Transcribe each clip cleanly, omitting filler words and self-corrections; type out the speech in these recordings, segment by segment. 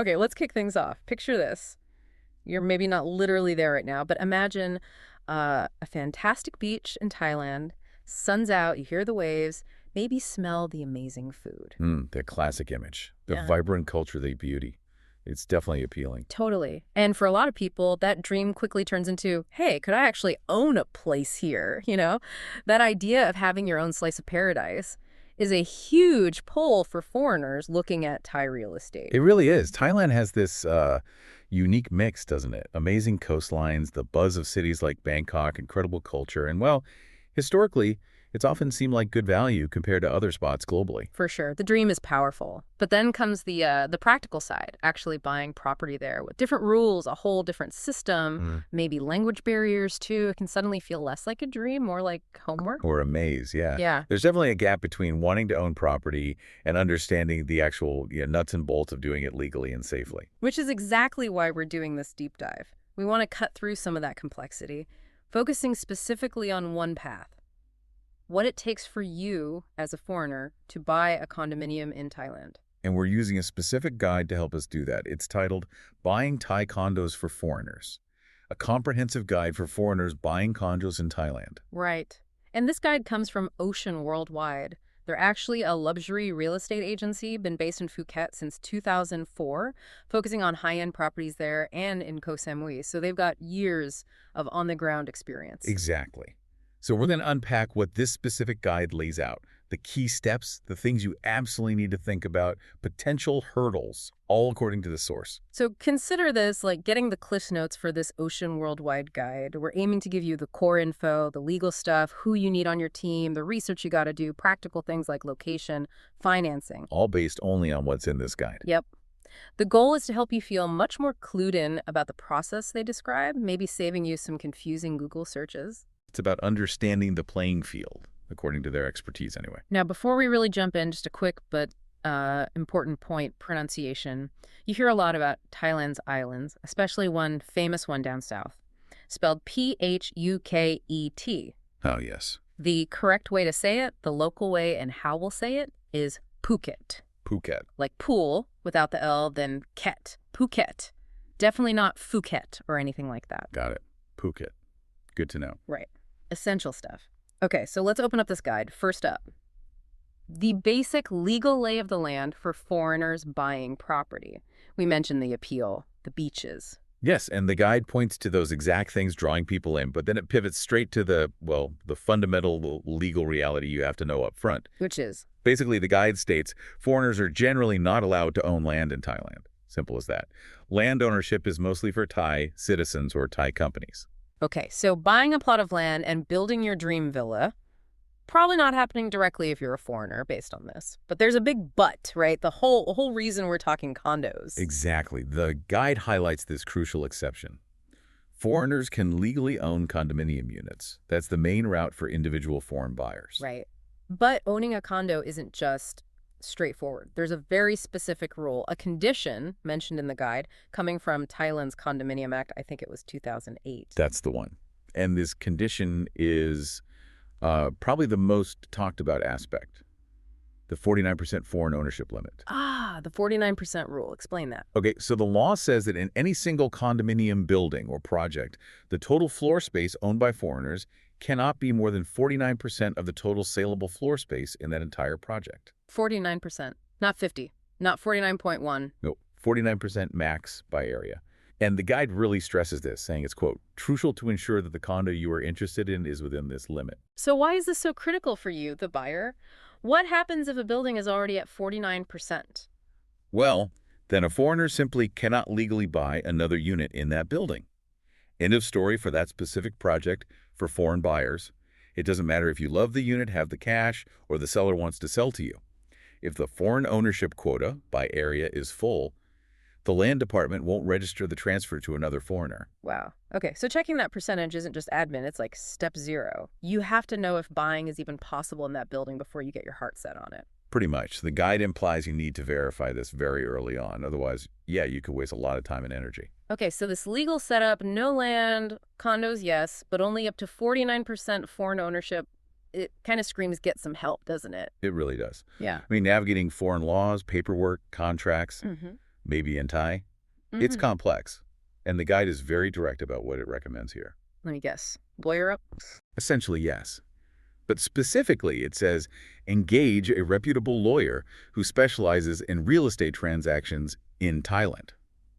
Okay, let's kick things off. Picture this. You're maybe not literally there right now, but imagine a fantastic beach in Thailand. Sun's out, you hear the waves, maybe smell the amazing food. The classic image. The Yeah. vibrant culture, the beauty. It's definitely appealing. Totally. And for a lot of people, that dream quickly turns into, hey, could I actually own a place here? That idea of having your own slice of paradise is a huge pull for foreigners looking at Thai real estate. It really is. Thailand has this unique mix, doesn't it? Amazing coastlines, the buzz of cities like Bangkok, incredible culture, and, well, historically, it's often seemed like good value compared to other spots globally. For sure. The dream is powerful. But then comes the practical side, actually buying property there with different rules, a whole different system, maybe language barriers too. It can suddenly feel less like a dream, more like homework. Or a maze, yeah. Yeah. There's definitely a gap between wanting to own property and understanding the actual nuts and bolts of doing it legally and safely. Which is exactly why we're doing this deep dive. We want to cut through some of that complexity, focusing specifically on one path. What it takes for you as a foreigner to buy a condominium in Thailand. And we're using a specific guide to help us do that. It's titled Buying Thai Condos for Foreigners, a comprehensive guide for foreigners buying condos in Thailand. Right. And this guide comes from Ocean Worldwide. They're actually a luxury real estate agency, been based in Phuket since 2004, focusing on high-end properties there and in Koh Samui. So they've got years of on-the-ground experience. Exactly. So we're going to unpack what this specific guide lays out, the key steps, the things you absolutely need to think about, potential hurdles, all according to the source. So consider this like getting the Cliff Notes for this Ocean Worldwide guide. We're aiming to give you the core info, the legal stuff, who you need on your team, the research you got to do, practical things like location, financing. All based only on what's in this guide. Yep. The goal is to help you feel much more clued in about the process they describe, maybe saving you some confusing Google searches. It's about understanding the playing field, according to their expertise anyway. Now, before we really jump in, just a quick but important point, pronunciation. You hear a lot about Thailand's islands, especially one famous one down south, spelled Phuket. Oh, yes. The correct way to say it, the local way and how we'll say it, is Phuket. Phuket. Like pool without the L, then ket. Phuket. Definitely not Phuket or anything like that. Got it. Phuket. Good to know. Right. Essential stuff. Okay, so let's open up this guide. First up, the basic legal lay of the land for foreigners buying property. We mentioned the appeal, the beaches. Yes, and the guide points to those exact things drawing people in, but then it pivots straight to the fundamental legal reality you have to know up front. Which is? Basically, the guide states foreigners are generally not allowed to own land in Thailand. Simple as that. Land ownership is mostly for Thai citizens or Thai companies. Okay, so buying a plot of land and building your dream villa, probably not happening directly if you're a foreigner based on this. But there's a big but, right? The whole reason we're talking condos. Exactly. The guide highlights this crucial exception. Foreigners can legally own condominium units. That's the main route for individual foreign buyers. Right. But owning a condo isn't just straightforward. There's a very specific rule, a condition mentioned in the guide, coming from Thailand's Condominium Act. I think it was 2008. That's the one. And this condition is probably the most talked about aspect, the 49% foreign ownership limit. Ah, the 49% rule. Explain that. Okay, so the law says that in any single condominium building or project, the total floor space owned by foreigners cannot be more than 49% of the total saleable floor space in that entire project. 49%, not 50, not 49.1. No, 49% max by area. And the guide really stresses this, saying it's, quote, crucial to ensure that the condo you are interested in is within this limit. So why is this so critical for you, the buyer? What happens if a building is already at 49%? Well, then a foreigner simply cannot legally buy another unit in that building. End of story for that specific project for foreign buyers. It doesn't matter if you love the unit, have the cash, or the seller wants to sell to you. If the foreign ownership quota by area is full, the land department won't register the transfer to another foreigner. Wow. Okay, so checking that percentage isn't just admin, it's like step 0. You have to know if buying is even possible in that building before you get your heart set on it. Pretty much. The guide implies you need to verify this very early on. Otherwise, yeah, you could waste a lot of time and energy. Okay, so this legal setup, no land, condos, yes, but only up to 49% foreign ownership. It kind of screams get some help, doesn't it? It really does. Yeah. I mean, navigating foreign laws, paperwork, contracts, maybe in Thai. It's Mm-hmm. complex, and the guide is very direct about what it recommends here. Let me guess. Lawyer up? Essentially, yes. But specifically, it says engage a reputable lawyer who specializes in real estate transactions in Thailand.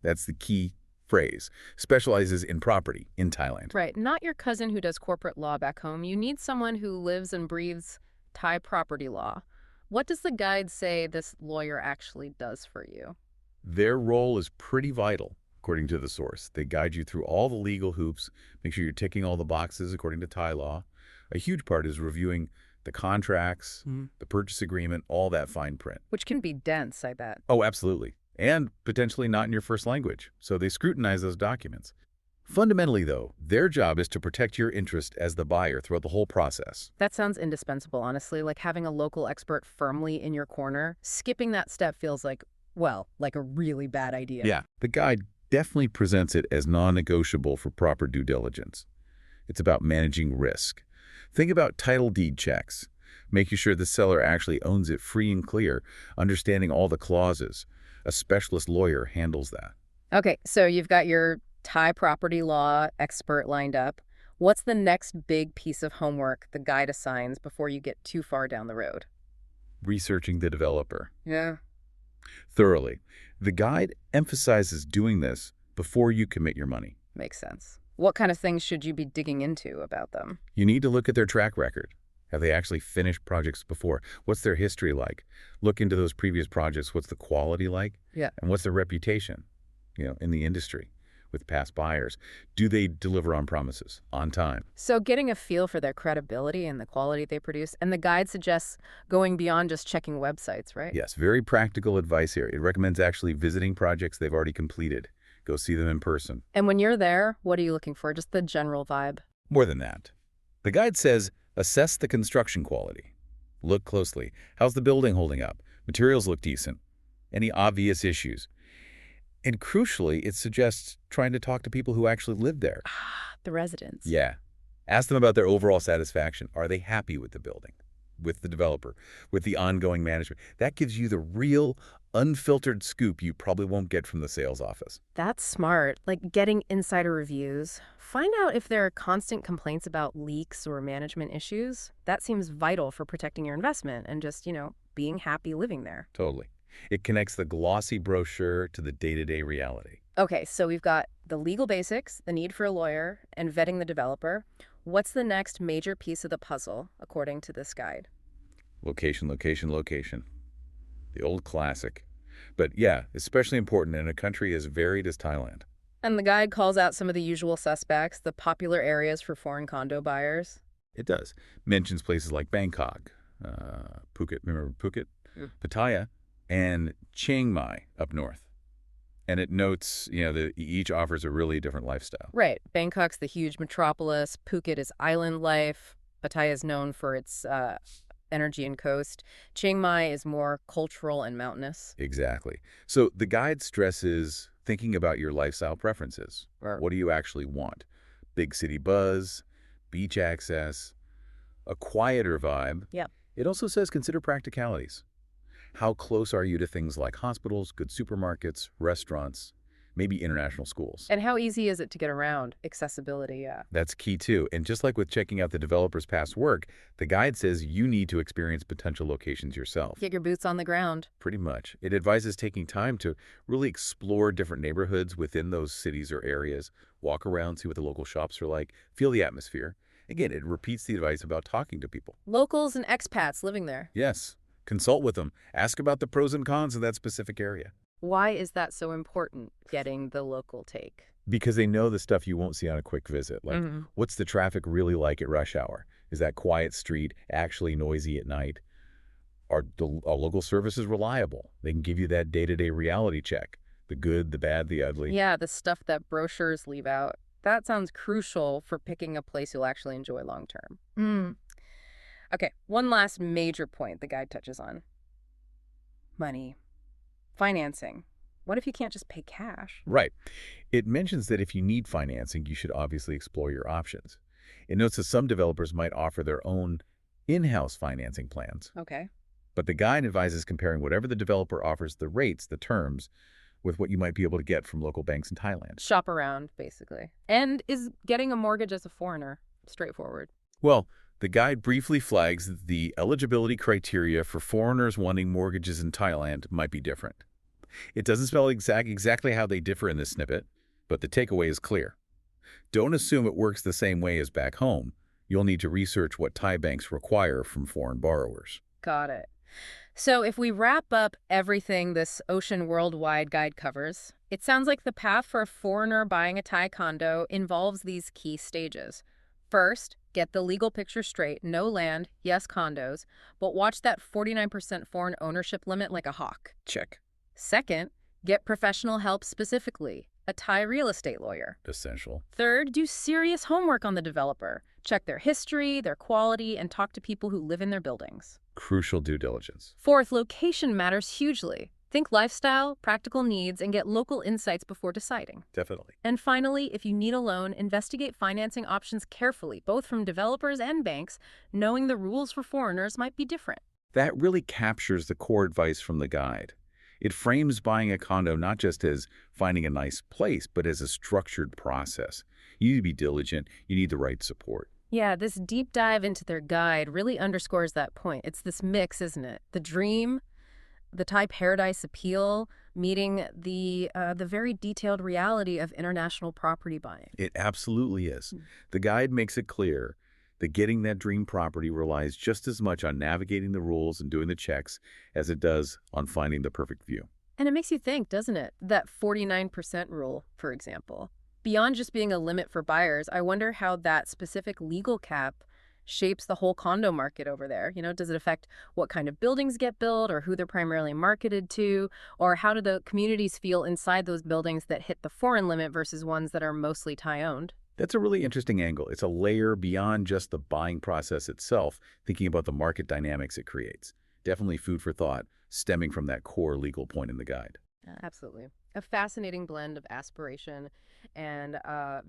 That's the key phrase. Specializes in property in Thailand. Right. Not your cousin who does corporate law back home. You need someone who lives and breathes Thai property law. What does the guide say this lawyer actually does for you? Their role is pretty vital, according to the source. They guide you through all the legal hoops, make sure you're ticking all the boxes according to Thai law. A huge part is reviewing the contracts, the purchase agreement, all that fine print. Which can be dense, I bet. Oh, absolutely. And potentially not in your first language. So they scrutinize those documents. Fundamentally, though, their job is to protect your interest as the buyer throughout the whole process. That sounds indispensable, honestly, like having a local expert firmly in your corner. Skipping that step feels like, well, like a really bad idea. Yeah. The guide definitely presents it as non-negotiable for proper due diligence. It's about managing risk. Think about title deed checks, making sure the seller actually owns it free and clear, understanding all the clauses. A specialist lawyer handles that. Okay, so you've got your Thai property law expert lined up. What's the next big piece of homework the guide assigns before you get too far down the road? Researching the developer Yeah. thoroughly. The guide emphasizes doing this before you commit your money. Makes sense. What kind of things should you be digging into about them? You need to look at their track record. Have they actually finished projects before? What's their history like? Look into those previous projects. What's the quality like? Yeah. And what's their reputation, in the industry with past buyers? Do they deliver on promises, on time? So getting a feel for their credibility and the quality they produce, and the guide suggests going beyond just checking websites, right? Yes, very practical advice here. It recommends actually visiting projects they've already completed. Go see them in person. And when you're there, what are you looking for? Just the general vibe? More than that. The guide says, assess the construction quality. Look closely. How's the building holding up? Materials look decent. Any obvious issues? And crucially, it suggests trying to talk to people who actually live there. The residents. Yeah. Ask them about their overall satisfaction. Are they happy with the building, with the developer, with the ongoing management? That gives you the real, unfiltered scoop you probably won't get from the sales office. That's smart. Like getting insider reviews. Find out if there are constant complaints about leaks or management issues. That seems vital for protecting your investment and just, being happy living there. Totally. It connects the glossy brochure to the day-to-day reality. Okay, so we've got the legal basics, the need for a lawyer, and vetting the developer. What's the next major piece of the puzzle, according to this guide? Location, location, location. The old classic. But yeah, especially important in a country as varied as Thailand. And the guide calls out some of the usual suspects, the popular areas for foreign condo buyers. It does. Mentions places like Bangkok, Phuket, remember Phuket? Pattaya, and Chiang Mai up north. And it notes, that each offers a really different lifestyle. Right. Bangkok's the huge metropolis. Phuket is island life. Pattaya is known for its energy and coast. Chiang Mai is more cultural and mountainous. Exactly. So the guide stresses thinking about your lifestyle preferences. Right. What do you actually want? Big city buzz, beach access, a quieter vibe. Yep. It also says consider practicalities. How close are you to things like hospitals, good supermarkets, restaurants, maybe international schools? And how easy is it to get around? Accessibility, yeah. That's key too. And just like with checking out the developer's past work, the guide says you need to experience potential locations yourself. Get your boots on the ground. Pretty much. It advises taking time to really explore different neighborhoods within those cities or areas, walk around, see what the local shops are like, feel the atmosphere. Again, it repeats the advice about talking to people. Locals and expats living there. Yes. Consult with them. Ask about the pros and cons of that specific area. Why is that so important, getting the local take? Because they know the stuff you won't see on a quick visit. Like, what's the traffic really like at rush hour? Is that quiet street actually noisy at night? Are local services reliable? They can give you that day-to-day reality check. The good, the bad, the ugly. Yeah, the stuff that brochures leave out. That sounds crucial for picking a place you'll actually enjoy long term. Okay, one last major point the guide touches on. Money. Financing. What if you can't just pay cash? Right. It mentions that if you need financing, you should obviously explore your options. It notes that some developers might offer their own in-house financing plans. Okay. But the guide advises comparing whatever the developer offers, the rates, the terms, with what you might be able to get from local banks in Thailand. Shop around, basically. And is getting a mortgage as a foreigner straightforward? Well, the guide briefly flags that the eligibility criteria for foreigners wanting mortgages in Thailand might be different. It doesn't spell exactly how they differ in this snippet, but the takeaway is clear. Don't assume it works the same way as back home. You'll need to research what Thai banks require from foreign borrowers. Got it. So if we wrap up everything this Ocean Worldwide guide covers, it sounds like the path for a foreigner buying a Thai condo involves these key stages. First, get the legal picture straight. No land, yes condos, but watch that 49% foreign ownership limit like a hawk. Check. Second, get professional help specifically, a Thai real estate lawyer. Essential. Third, do serious homework on the developer. Check their history, their quality, and talk to people who live in their buildings. Crucial due diligence. Fourth, location matters hugely. Think lifestyle, practical needs, and get local insights before deciding. Definitely. And finally, if you need a loan, investigate financing options carefully, both from developers and banks, knowing the rules for foreigners might be different. That really captures the core advice from the guide. It frames buying a condo not just as finding a nice place, but as a structured process. You need to be diligent. You need the right support. Yeah, this deep dive into their guide really underscores that point. It's this mix, isn't it? The dream, the Thai paradise appeal, meeting the very detailed reality of international property buying. It absolutely is. The guide makes it clear that getting that dream property relies just as much on navigating the rules and doing the checks as it does on finding the perfect view. And it makes you think, doesn't it? That 49% rule, for example. Beyond just being a limit for buyers, I wonder how that specific legal cap shapes the whole condo market over there. Does it affect what kind of buildings get built or who they're primarily marketed to? Or how do the communities feel inside those buildings that hit the foreign limit versus ones that are mostly Thai-owned? That's a really interesting angle. It's a layer beyond just the buying process itself, thinking about the market dynamics it creates. Definitely food for thought, stemming from that core legal point in the guide. Absolutely. A fascinating blend of aspiration and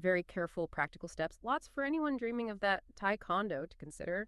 very careful practical steps. Lots for anyone dreaming of that Thai condo to consider.